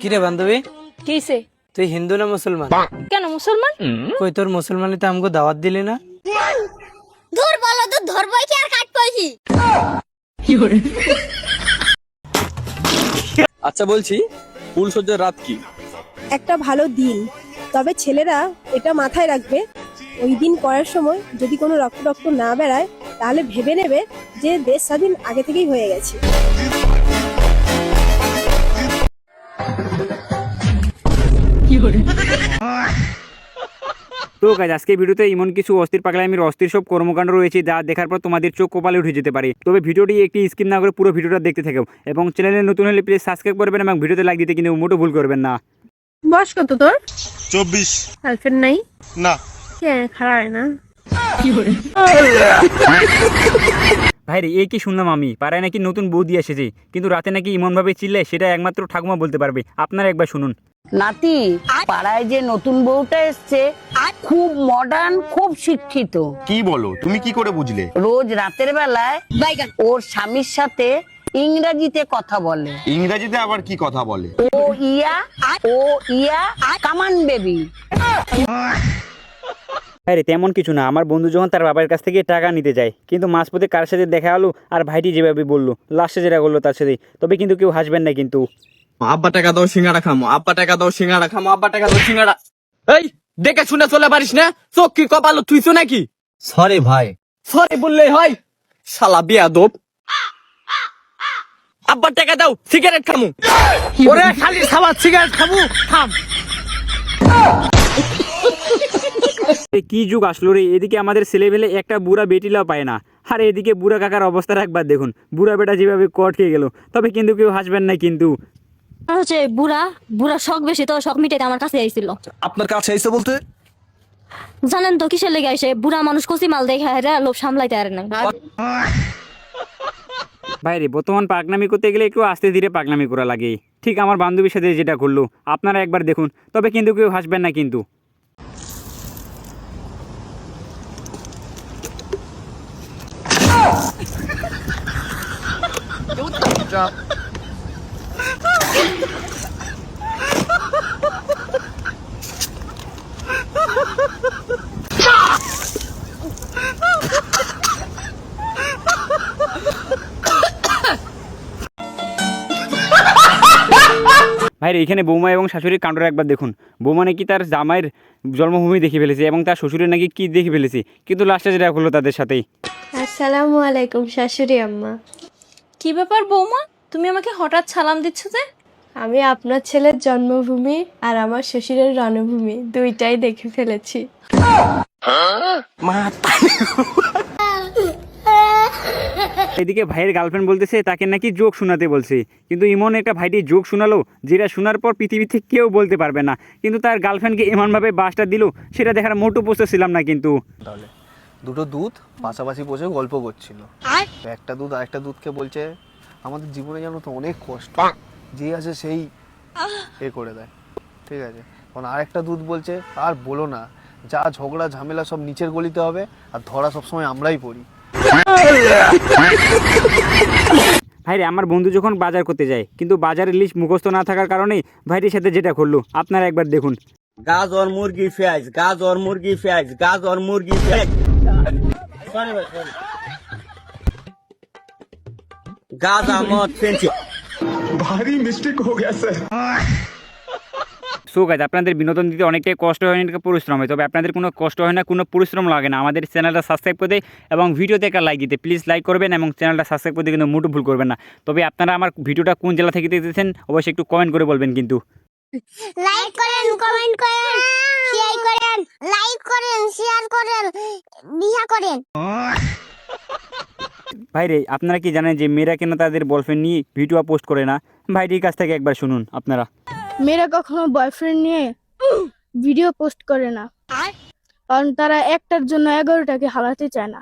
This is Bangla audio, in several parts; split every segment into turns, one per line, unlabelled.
কিরে বান্ধবী,
কিসে?
তুই হিন্দু না মুসলমান?
কেন মুসলমান?
কই তোর মুসলমানিতে আমাকে দাওয়াত দিলি না?
দূর বলো তো ধরবই কি আর কাটবই কি?
আচ্ছা বলছি, ফুলসজ্জার রাত কি?
একটা ভালো দিন, তবে ছেলেরা এটা মাথায় রাখবে, ওই দিন করার সময় যদি কোনো রক্ত না বেরায় তাহলে ভেবে নেবে যে দেশ স্বাধীন আগে থেকেই হয়ে গেছে।
তো গাইজ আজকে ভিডিওতে এমন কিছু অস্থির পাগলামির অস্থির সব কর্মকাণ্ড রয়েছে যা দেখার পর তোমাদের চোখ কপালে উঠে যেতে পারে। তবে ভিডিওটি একটি স্কিপ না করে পুরো ভিডিওটা দেখতে থাকো এবং চ্যানেলে নতুন হলে প্লিজ সাবস্ক্রাইব করবেন এবং ভিডিওতে লাইক দিতে কিন্তু মোটেও ভুল করবেন না।
বয়স কত তোর?
24
গার্লফ্রেন্ড নাই?
না।
খারাপ না।
ভাইরে এই কি শুনলাম আমি, পাড়ায় নাকি নতুন বৌদি এসেছে, কিন্তু রাতে নাকি এমনভাবে চিল্লায় সেটা একমাত্র ঠাকুমা বলতে পারবে। আপনারা একবার শুনুন।
নাতি, পাড়ায় যে নতুন বউটা এসছে খুব মডার্ন, খুব শিক্ষিত।
কি বলো, তুমি কি করে বুঝলে?
রোজ রাতের বেলায় ওর স্বামীর সাথে ইংরেজিতে কথা বলে।
ইংরেজিতে আবার কি কথা বলে?
ও ইয়া কামান বেবি।
আরে তেমন কিছু না, আমার বন্ধু যখন তার বাবার কাছ থেকে টাকা নিতে যায়, কিন্তু মাঝপথে কার সাথে দেখা হলো আর ভাইটি যেভাবে বললো, লাস্টে যেটা করলো তার সাথে, তবে কিন্তু কেউ হাসবেন না কিন্তু।
আব্বা টাকা দাও সিঙ্গাড়া খামো, আব্বা টাকা দাও সিঙ্গাড়া খামো, আব্বা টাকা দাও সিঙ্গাড়া। এই দেখে শুনে চলে পারিস না? চোখ কি কপালো তুইছো নাকি?
সরি ভাই।
সরি বললেই হয়? শালা বেয়াদব। আব্বা টাকা দাও সিগারেট খামু। ওরে খালি খাবার সিগারেট খামু, থাম।
কি যুগ আসলো রে, এদিকে আমাদের ছেলেবেলে একটা বুড়া বেটিলাও পায় না, আর এদিকে বুড়া কাকার অবস্থাটা একবার দেখুন, বুড়া বেটা যেভাবে কট খেয়ে গেল, তবে কিন্তু কেউ হাসবেন না কিন্তু।
হচ্ছে বুড়া শখ বেশি, তো শখ মিটাইতে আমার কাছে আইছিল।
আপনার কাছে এসে বলতে?
জানেন তো কিসের লেগে আইছে? বুড়া মানুষ কচি মাল দেখে হারে লোভ সামলাইতে পারে না।
ভাইরে বর্তমান পাগনামি করতে গেলে একটু আস্তে ধীরে পাগনামি করা লাগে, ঠিক আমার বান্ধবীর সাথে যেটা করলো, আপনারা একবার দেখুন, তবে কিন্তু কেউ হাসবেন না কিন্তু। ভাইরে এখানে বৌমা এবং শাশুড়ির কাণ্ডটা একবার দেখুন। বৌমা নাকি তার জামাইয়ের জন্মভূমি দেখে ফেলেছে এবং তার শ্বশুরের নাকি কি দেখে ফেলেছে, কিন্তু লাস্টে যেটা হলো তাদের সাথেই।
আসসালামু আলাইকুম শাশুড়ি আম্মা।
কি ব্যাপার বৌমা, তুমি আমাকে হঠাৎ সালাম দিচ্ছ যে?
আমি আপনার ছেলের জন্মভূমি আর আমার শ্বশুরের রণভূমি দুইটাই দেখে ফেলেছি।
এদিকে ভাইয়ের গার্লফ্রেন্ড বলতেছে তাকে নাকি জোক শোনাতে বলছে, কিন্তু এমন একটা ভাইটি জোক শোনালো যেটা শোনার পর পৃথিবীতে কেউ বলতে পারবে না, কিন্তু তার গার্লফ্রেন্ডকে এমনভাবে বাসটা দিল সেটা দেখার মোটো প্রস্তুত ছিলাম না কিন্তু।
দুটো দুধ পাশাপাশি বসে গল্প করছিল, একটা দুধ আরেকটা দুধকে বলছে আমাদের জীবনে জানো তো অনেক কষ্ট, যে আছে সেই এ করে দেয়, ঠিক আছে। কারণ আরেকটা দুধ বলছে আর বলো না, যা ঝগড়া ঝামেলা সব নিচের গলিতে হবে আর ধরা সবসময় আমরাই পড়ি।
ভাইরে আমার বন্ধু যখন বাজার করতে যায়, কিন্তু বাজারের লিস্ট মুখস্থ না থাকার কারণে ভাইটির সাথে যেটা করলো আপনারা একবার দেখুন।
গাজর মুরগি পেঁয়াজ, গাজর মুরগি পেঁয়াজ, গাজর মুরগি পেঁয়াজ, গাজা মদ ফেন্সি।
ভারী মিস্টেক হো গয়া স্যার।
সো গাইজ আপনাদের বিনোদন দিতে অনেকটাই কষ্ট হয় না, পরিশ্রম হয়, তবে আপনাদের কোনো কষ্ট হয় না, কোনো পরিশ্রম লাগে না আমাদের চ্যানেলটা সাবস্ক্রাইব করতে এবং ভিডিওতে একটা লাইক দিতে। প্লিজ লাইক করবেন এবং চ্যানেলটা সাবস্ক্রাইব করতে কিন্তু মোটেও ভুল করবেন না। তবে আপনারা আমার ভিডিওটা কোন জেলা থেকে দেখতেছেন অবশ্যই একটু কমেন্ট করে বলবেন কিন্তু।
লাইক করেন, কমেন্ট করেন, শেয়ার করেন, লাইক করেন, শেয়ার করেন, বিয়া করেন।
ভাইরে আপনারা কি জানেন যে মেয়েরা কেন তাদের বয়ফ্রেন্ড নিয়ে ভিডিও পোস্ট করে না? ভাইটির কাছ থেকে একবার শুনুন আপনারা।
মেয়েরা কখনো বয়ফ্রেন্ড নিয়ে ভিডিও পোস্ট করে না, কারণ তারা একটার জন্য 11টাকে হারাতে চায় না।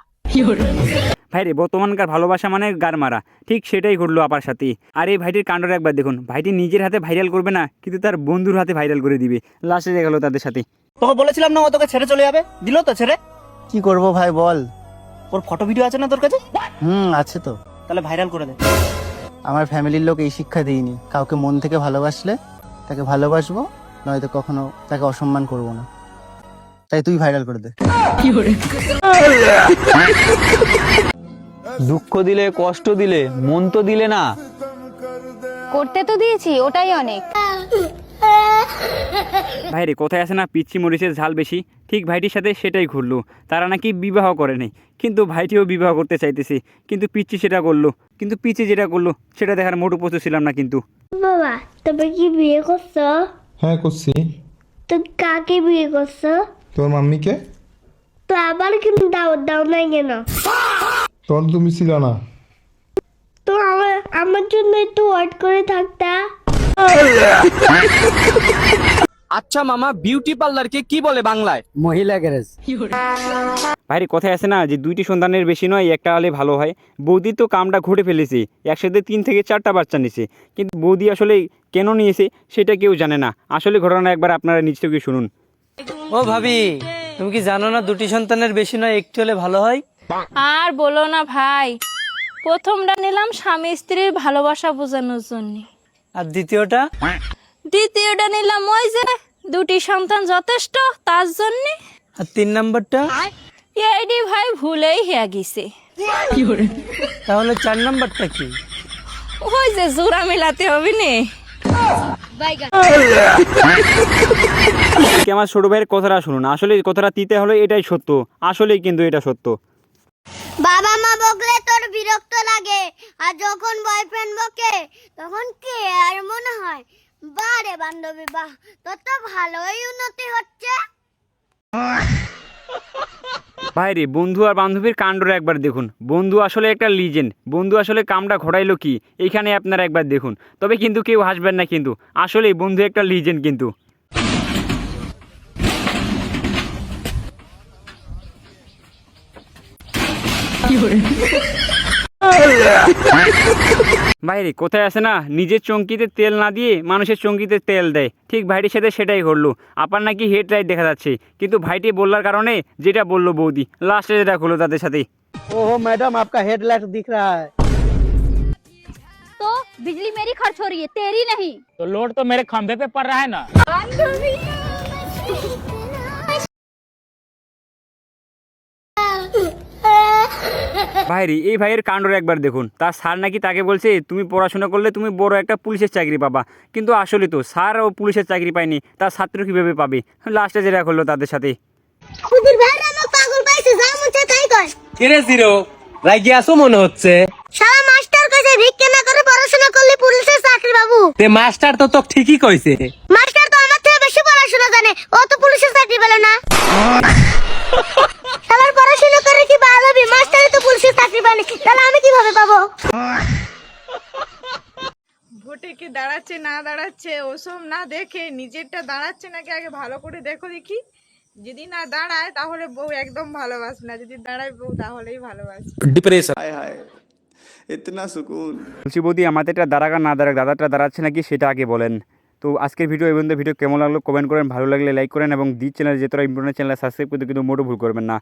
ভাইরে বর্তমানকার ভালোবাসা মানে গার মারা, ঠিক সেটাই ঘটলো আপার সাথে। আর এই ভাইটির কাণ্ডটা একবার দেখুন, ভাইটি নিজের হাতে ভাইরাল করবে না, কিন্তু তার বন্ধুর হাতে ভাইরাল করে দিবে, লাস্টে দেখা গেলো তাদের সাথে।
তোকে বলেছিলাম না ও তোকে ছেড়ে চলে যাবে, দিল তো ছেড়ে।
কি করব ভাই বল?
ওর ফটো ভিডিও আছে না তোর কাছে?
আছে তো।
তাহলে ভাইরাল করে দে।
আমার ফ্যামিলির লোক এই শিক্ষা দেয়নি, কাউকে মন থেকে ভালোবাসলে তাকে ভালোবাসবো, নয়তো কখনো তাকে অসম্মান করব না। তাই তুই ভাইরাল করে দে।
দুঃখ দিলে, কষ্ট দিলে, মন তো দিলে না।
করতে তো দিয়েছি, ওটাই অনেক।
ভাইরে কোথায় আছে না পিচ্ছি মরিচের ঝাল বেশি, ঠিক ভাইটির সাথে সেটাই ঘুরলো। তারা নাকি বিবাহ করেনি, কিন্তু ভাইটিও বিবাহ করতে চাইতেছে, কিন্তু পিচ্ছি সেটা করলো। কিন্তু পিচ্ছি যেটা করলো সেটা দেখার মোটু প্রস্তুত ছিলাম না কিন্তু।
বাবা তবে কি বিয়ে করছো?
হ্যাঁ করছি।
তো কাকে বিয়ে করছো?
তোর মাম্মিকে।
তো আবার কিন্তু দাওয়াত দাও নাই কেন?
তখন তুমি ছিল না।
তো আমার জন্য একটু ওয়েট করে থাকতা।
আচ্ছা মামা, বিউটি পার্লারকে কি বলে বাংলায়?
মহিলা গ্যারেজ।
ভাইরে কথায় আছে না যে 2টি সন্তানের বেশি নয়, একটা হলে ভালো হয়। বৌদি তো কামটা ঘটে ফেলেছে, একসাথে 3 থেকে 4টা বাচ্চা নিছে, কিন্তু বৌদি আসলে কেন নিয়েছে সেটা কেউ জানে না। আসলে ঘটনা একবার আপনারা নিজ থেকে শুনুন।
ও ভাবি, তুমি কি জানো না 2টি সন্তানের বেশি নয়, একটি হলে ভালো হয়?
আর বলো না ভাই, প্রথমটা নিলাম স্বামী স্ত্রীর ভালোবাসা বোঝানোর জন্য,
আর দ্বিতীয়টা?
দ্বিতীয়টা নিলাম ওই যে 2টি সন্তান যথেষ্ট তার জন্য।
আর 3 নাম্বারটা?
এইডি ভাই ভুলেই হয়ে গেছে।
তাহলে 4 নাম্বারটা কি?
ওই যে জোড়া মিলাতে হবে নে।
আমার ছোট ভাইয়ের কথাটা শুনুন, আসলে এই কথাটা দিতে হলে এটাই সত্য, আসলেই কিন্তু এটা সত্য।
বাবা মা বকলে তোর বিরক্ত লাগে, আর যখন বয়ফ্রেন্ড বকে তখন কে আর মনে হয় বারে বান্ধবী বাহ, তোর তো ভালোই উন্নতি হচ্ছে।
ভাইরে বন্ধু আর বান্ধবীর কাণ্ডটা একবার দেখুন। বন্ধু আসলে একটা লিজেন্ড, বন্ধু আসলে কামটা ঘটাইলো কি এইখানে আপনারা একবার দেখুন। তবে কিন্তু কেউ হাসবেন না, কিন্তু আসলেই বন্ধু একটা লিজেন্ড কিন্তু। ভাইরে কোথায় আছে না নিজের চঙ্কিতে তেল না দিয়ে মানুষের চঙ্কিতে তেল দেয়, ঠিক ভাইটির সাথে সেটাই ঘটলো। আপনার নাকি হেড লাইট দেখা যাচ্ছে, কিন্তু ভাইটি বলার কারণে যেটা বললো বৌদি, লাস্টে যেটা হলো তাদের সাথে।
ओहो मैडम, आपका हेडलाइट दिख रहा है।
तो बिजली मेरी खर्च हो रही है, तेरी नहीं।
तो लोड तो मेरे खंभे पे पड़ रहा है ना। ভাইরি এই ভাইয়ের কাণ্ডটা একবার দেখুন। তার স্যার নাকি তাকে বলছে তুমি পড়াশোনা করলে তুমি বড় একটা পুলিশের চাকরি পাবা, কিন্তু আসলে তো স্যার ও পুলিশের চাকরি পায়নি, তার ছাত্র কিভাবে পাবে? লাস্টে যেটা করলো তাদের সাথে।
খুদির ভাই আমার পাগল পাইছে, যা মন চায় তাই কর।
কিরে জিরো, রাগি আসো মনে হচ্ছে।
সারা মাস্টার কাছে ভিক্ষা না করে পড়াশোনা করলে পুলিশের চাকরি বাবু।
তে মাস্টার তো ঠিকই কইছে।
মাস্টার তো আমার থেকে বেশি পড়াশোনা জানে, ও তো পুলিশের চাকরি পেল না। শালার পড়াশোনা করে কি ভালো হবে, মাস্টারই তো পুলিশের চাকরি পায়নি, তাহলে আমি কিভাবে পাবো?
ভোটে কি দাঁড়াচ্ছে না দাঁড়াচ্ছে ওসব না দেখে নিজেরটা দাঁড়াচ্ছে নাকি আগে ভালো করে দেখো দেখি। যদি না দাঁড়ায় তাহলে বউ একদম ভালোবাসে না, যদি দাঁড়ায় বউ তাহলেই ভালোবাসে।
ডিপ্রেশন।
হায় হায় ইতনা সুকুন।
বলছি বৌদি আমাদেরটা দাঁড়াক না দাঁড়াক, দাদারটা দাঁড়াচ্ছে নাকি সেটা আগে বলেন। তো আজকের ভিডিও এই পর্যন্ত। ভিডিও কেমন লাগলো কমেন্ট করেন, ভালো লাগলে লাইক করেন, এবং দি চ্যানেল যে তোরা ইম্পর্টেন্ট চ্যানেল সাবস্ক্রাইব করতে কিন্তু মোটো ভুল করবেন না।